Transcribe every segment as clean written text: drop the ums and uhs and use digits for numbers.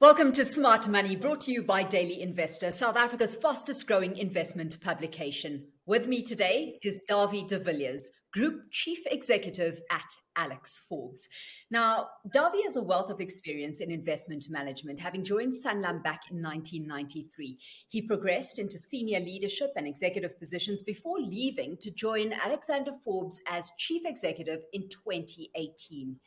Welcome to Smart Money, brought to you by Daily Investor, South Africa's fastest growing investment publication. With me today is Dawie de Villers, Group Chief Executive at AlexForbes. Now, Dawie has a wealth of experience in investment management, having joined Sanlam back in 1993. He progressed into senior leadership and executive positions before leaving to join Alexander Forbes as Chief Executive in 2018.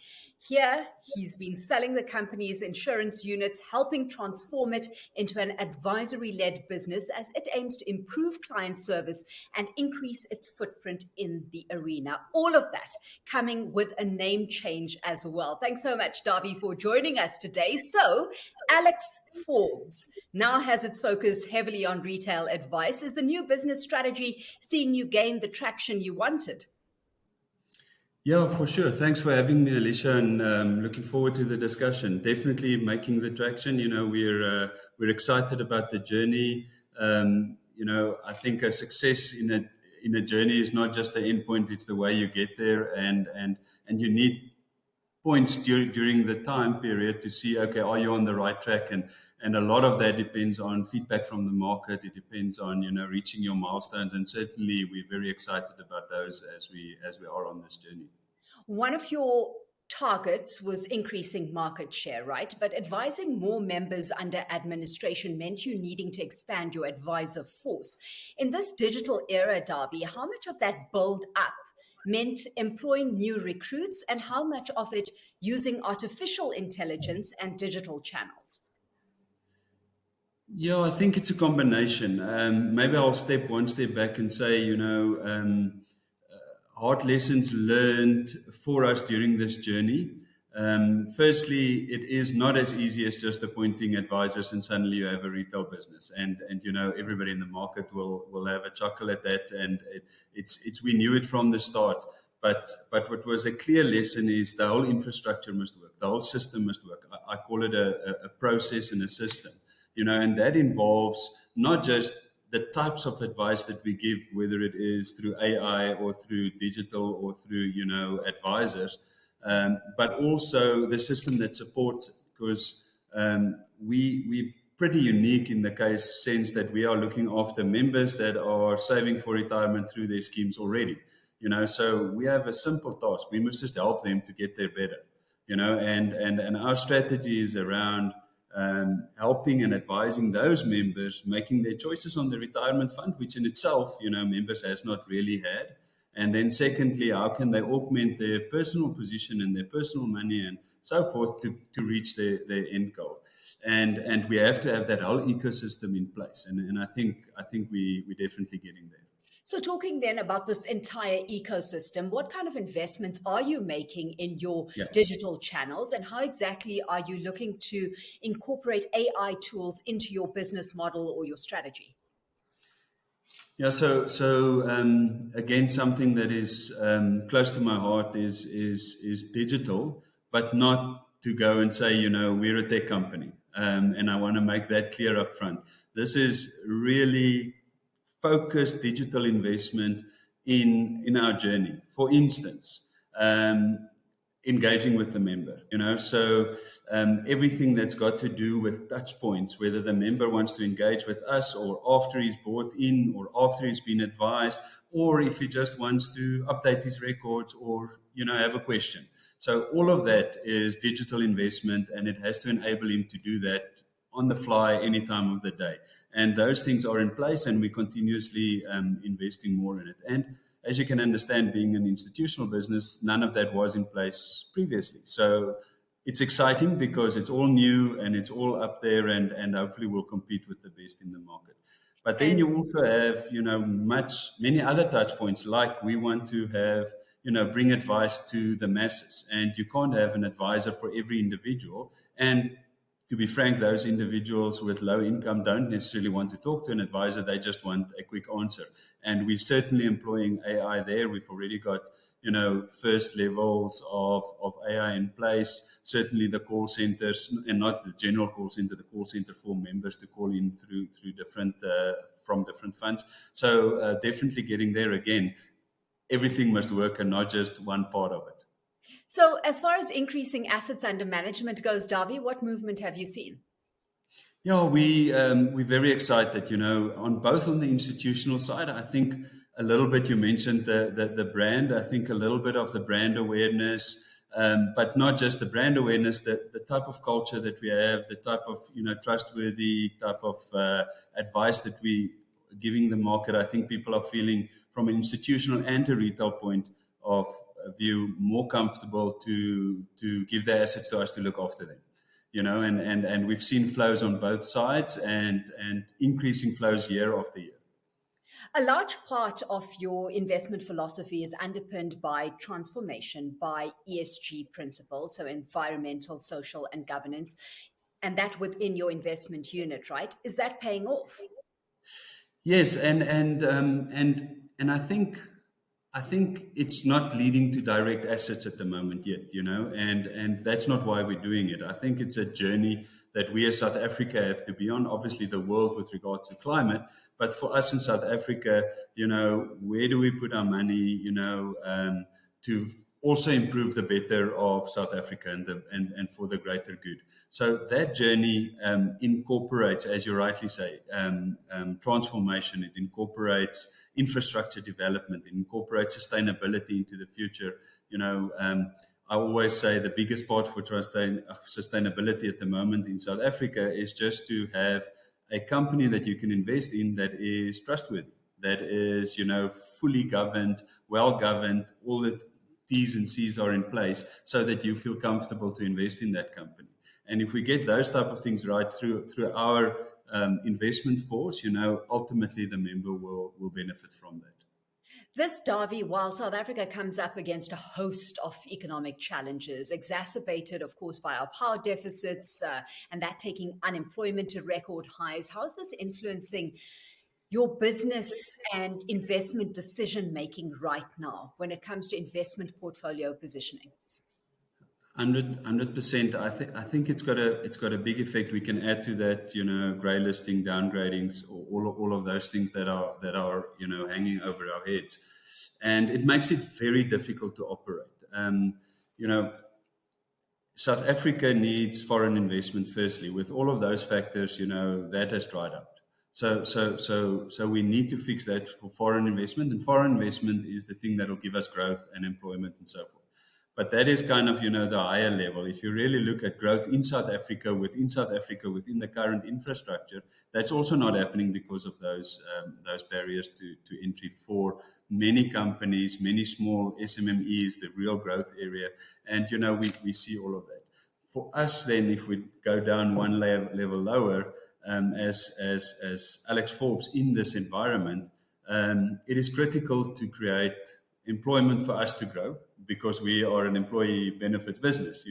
Here, he's been selling the company's insurance units, helping transform it into an advisory-led business as it aims to improve client service and increase its footprint in the arena. All of that coming with a name change as well. Thanks so much, Dawie, for joining us today. So, AlexForbes now has its focus heavily on retail advice. Is the new business strategy seeing you gain the traction you wanted? Yeah, for sure. Thanks for having me, Alishia, and looking forward to the discussion. Definitely making the traction. We're excited about the journey. I think a success in a journey is not just the end point; it's the way you get there, and you need points during the time period to see, okay, are you on the right track? And a lot of that depends on feedback from the market. It depends on reaching your milestones, and certainly we're very excited about those as we are on this journey. One of your targets was increasing market share, right? But advising more members under administration meant you needing to expand your advisor force. In this digital era, Dawie, how much of that build up meant employing new recruits, and how much of it using artificial intelligence and digital channels? Yeah, I think it's a combination. Maybe I'll step one step back and say, hard lessons learned for us during this journey. Firstly, it is not as easy as just appointing advisors and suddenly you have a retail business. And everybody in the market will have a chuckle at that. And we knew it from the start. But what was a clear lesson is the whole infrastructure must work. The whole system must work. I call it a process and a system. And that involves not just the types of advice that we give, whether it is through AI or through digital or through, advisors, but also the system that supports it. Because we're pretty unique in the sense that we are looking after members that are saving for retirement through their schemes already. So we have a simple task. We must just help them to get there better. And our strategy is around helping and advising those members making their choices on the retirement fund, which in itself, members has not really had. And then secondly, how can they augment their personal position and their personal money and so forth to reach their end goal. And we have to have that whole ecosystem in place. And I think we're definitely getting there. So talking then about this entire ecosystem, what kind of investments are you making in your digital channels, and how exactly are you looking to incorporate AI tools into your business model or your strategy? Yeah, so again, something that is close to my heart is digital, but not to go and say, we're a tech company. And I want to make that clear up front. This is really focused digital investment in our journey. For instance, engaging with the member, so everything that's got to do with touch points, whether the member wants to engage with us or after he's bought in or after he's been advised, or if he just wants to update his records or, have a question. So all of that is digital investment, and it has to enable him to do that on the fly any time of the day. And those things are in place, and we're continuously investing more in it. And as you can understand, being an institutional business, none of that was in place previously. So it's exciting because it's all new and it's all up there, and hopefully we'll compete with the best in the market. But then you also have, many other touch points, like we want to have, bring advice to the masses. And you can't have an advisor for every individual. And to be frank, those individuals with low income don't necessarily want to talk to an advisor. They just want a quick answer. And we're certainly employing AI there. We've already got, first levels of AI in place. Certainly the call centers, and not the general call center, the call center for members to call in through different, from different funds. So definitely getting there again. Everything must work and not just one part of it. So as far as increasing assets under management goes, Dawie, what movement have you seen? Yeah, we're very excited. On both on the institutional side, I think a little bit. You mentioned the brand. I think a little bit of the brand awareness, but not just the brand awareness. The type of culture that we have, the type of trustworthy type of advice that we giving the market. I think people are feeling from an institutional and a retail point of view more comfortable to give their assets to us to look after them. And we've seen flows on both sides and increasing flows year after year. A large part of your investment philosophy is underpinned by transformation, by ESG principles, so environmental, social, and governance, and that within your investment unit, right? Is that paying off? Yes, and I think it's not leading to direct assets at the moment yet, and that's not why we're doing it. I think it's a journey that we as South Africa have to be on. Obviously, the world with regards to climate, but for us in South Africa, where do we put our money, to also improve the better of South Africa and for the greater good. So that journey incorporates, as you rightly say, transformation. It incorporates infrastructure development. It incorporates sustainability into the future. I always say the biggest part for sustainability at the moment in South Africa is just to have a company that you can invest in that is trustworthy, that is, fully governed, well governed, all the T's and C's are in place so that you feel comfortable to invest in that company. And if we get those type of things right through our investment force, ultimately the member will benefit from that. This, Dawie, while South Africa comes up against a host of economic challenges, exacerbated, of course, by our power deficits and that taking unemployment to record highs, how is this influencing your business and investment decision making right now when it comes to investment portfolio positioning? 100%. I think it's got a big effect. We can add to that, grey listing, downgradings, all of those things that are hanging over our heads, and it makes it very difficult to operate. You know, South Africa needs foreign investment. Firstly, with all of those factors, that has dried up. So we need to fix that for foreign investment, and foreign investment is the thing that will give us growth and employment and so forth. But that is kind of, the higher level. If you really look at growth in South Africa, within the current infrastructure, that's also not happening because of those barriers to entry for many companies, many small SMMEs, the real growth area. And, we see all of that. For us, then, if we go down one level lower, as AlexForbes in this environment, it is critical to create employment for us to grow, because we are an employee benefits business,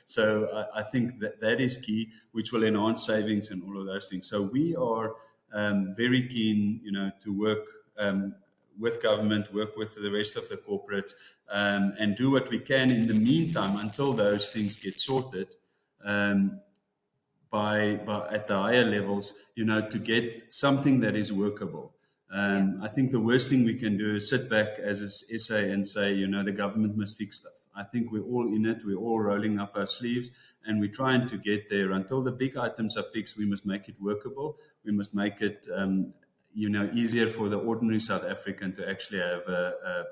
So I think that is key, which will enhance savings and all of those things. So we are very keen, to work with government, work with the rest of the corporates, and do what we can in the meantime until those things get sorted. By at the higher levels, to get something that is workable. I think the worst thing we can do is sit back as an SA and say, the government must fix stuff. I think we're all in it. We're all rolling up our sleeves, and we're trying to get there. Until the big items are fixed, we must make it workable. We must make it, easier for the ordinary South African to actually have a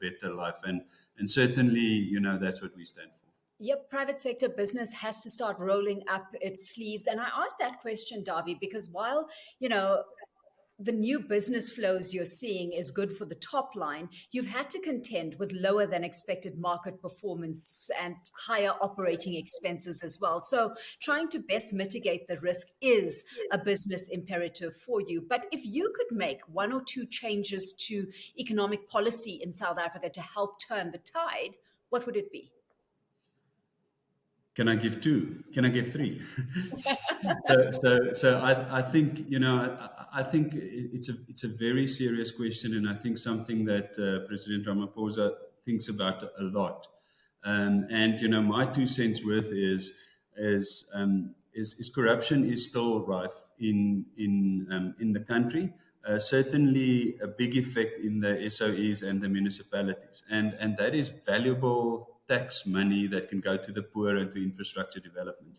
better life. And certainly, that's what we stand for. Yep, private sector business has to start rolling up its sleeves. And I asked that question, Dawie, because while, the new business flows you're seeing is good for the top line, you've had to contend with lower than expected market performance and higher operating expenses as well. So trying to best mitigate the risk is a business imperative for you. But if you could make one or two changes to economic policy in South Africa to help turn the tide, what would it be? Can I give two? Can I give three? so I think, I think it's a very serious question, and I think something that President Ramaphosa thinks about a lot. And my 2 cents worth is corruption is still rife in the country. Certainly a big effect in the SOEs and the municipalities, and that is valuable tax money that can go to the poor and to infrastructure development,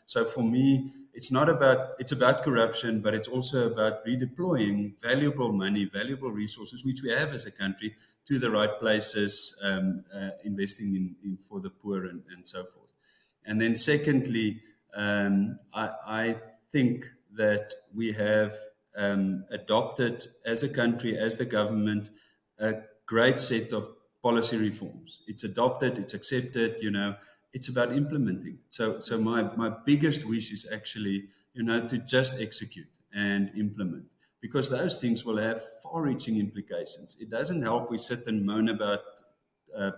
So for me, it's about corruption, but it's also about redeploying valuable money, valuable resources, which we have as a country, to the right places, investing in for the poor and so forth. And then secondly, I think that we have adopted as a country, as the government, a great set of policy reforms. It's adopted, it's accepted, it's about implementing. So my biggest wish is actually, to just execute and implement, because those things will have far-reaching implications. It doesn't help we sit and moan about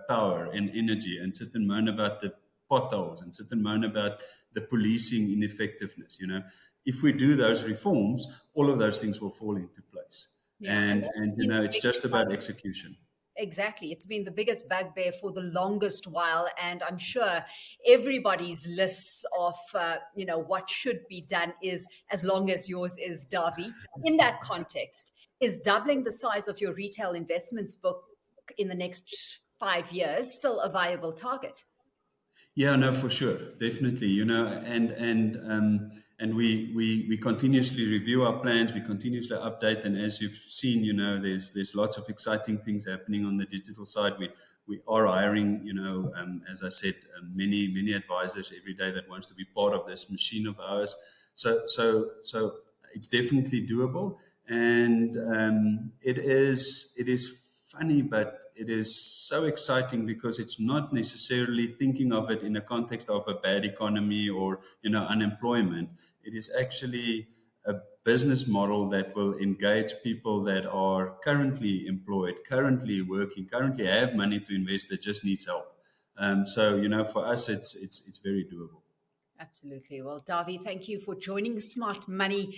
power and energy, and sit and moan about the potholes, and sit and moan about the policing ineffectiveness. If we do those reforms, all of those things will fall into place. Yeah, and it's just about execution. Exactly. It's been the biggest bugbear for the longest while. And I'm sure everybody's lists of, what should be done is as long as yours is, Dawie. In that context, is doubling the size of your retail investments book in the next 5 years still a viable target? Yeah, no, for sure, definitely. And we continuously review our plans. We continuously update, and as you've seen, there's lots of exciting things happening on the digital side. We are hiring, as I said, many advisors every day that wants to be part of this machine of ours. So it's definitely doable, and it is funny, but it is so exciting because it's not necessarily thinking of it in the context of a bad economy or, unemployment. It is actually a business model that will engage people that are currently employed, currently working, currently have money to invest, that just needs help. So, for us, it's very doable. Absolutely. Well, Dawie, thank you for joining Smart Money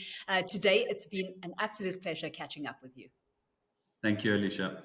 today. It's been an absolute pleasure catching up with you. Thank you, Alishia.